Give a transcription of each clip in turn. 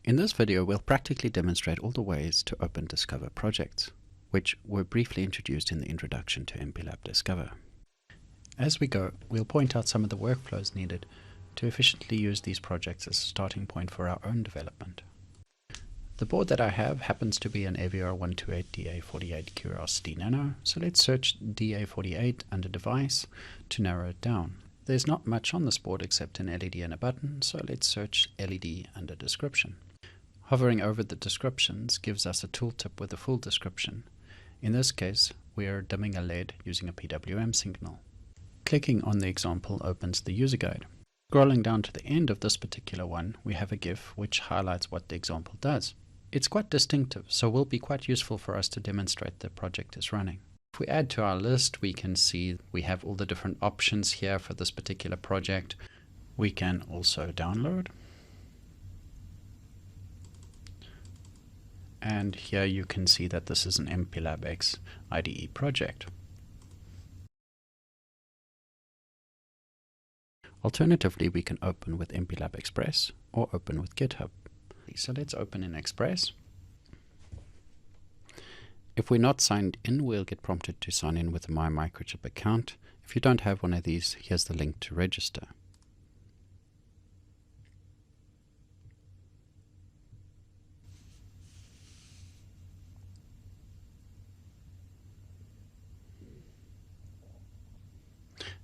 In this video, we'll practically demonstrate all the ways to open Discover projects, which were briefly introduced in the introduction to MPLAB Discover. As we go, we'll point out some of the workflows needed to efficiently use these projects as a starting point for our own development. The board that I have happens to be an AVR128DA48 Curiosity Nano, so let's search DA48 under Device to narrow it down. There's not much on this board except an LED and a button, so let's search LED under Description. Hovering over the descriptions gives us a tooltip with a full description. In this case, we are dimming a LED using a PWM signal. Clicking on the example opens the user guide. Scrolling down to the end of this particular one, we have a GIF which highlights what the example does. It's quite distinctive, so will be quite useful for us to demonstrate the project is running. If we add to our list, we can see we have all the different options here for this particular project. We can also download. And here you can see that this is an MPLAB X IDE project. Alternatively, we can open with MPLAB Express or open with GitHub. So let's open in Express. If we're not signed in, we'll get prompted to sign in with a Microchip account. If you don't have one of these, here's the link to register.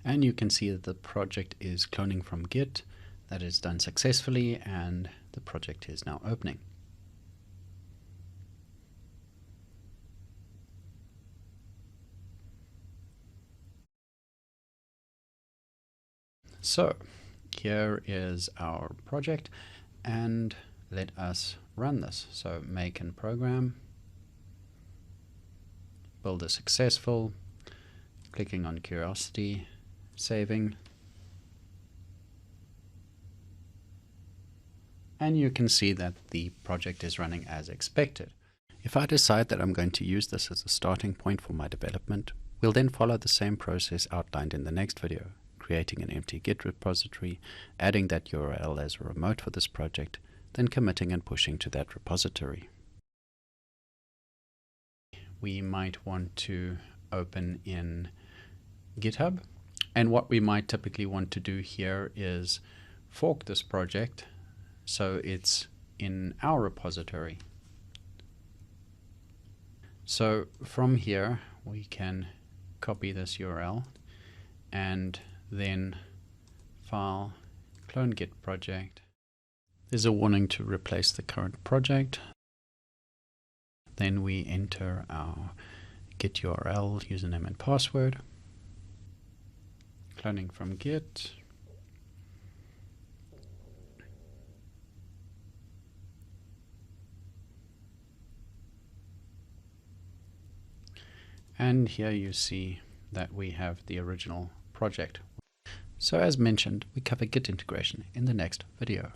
And you can see that the project is cloning from Git. That is done successfully, and the project is now opening. So here is our project, and let us run this. So make and program, build a successful, clicking on Curiosity, saving, and you can see that the project is running as expected. If I decide that I'm going to use this as a starting point for my development, we'll then follow the same process outlined in the next video, creating an empty Git repository, adding that URL as a remote for this project, then committing and pushing to that repository. We might want to open in GitHub. And what we might typically want to do here is fork this project so it's in our repository. So from here we can copy this URL and then file, clone git project. There's a warning to replace the current project. Then we enter our git URL, username and password. Cloning from Git. And here you see that we have the original project. So as mentioned, we cover Git integration in the next video.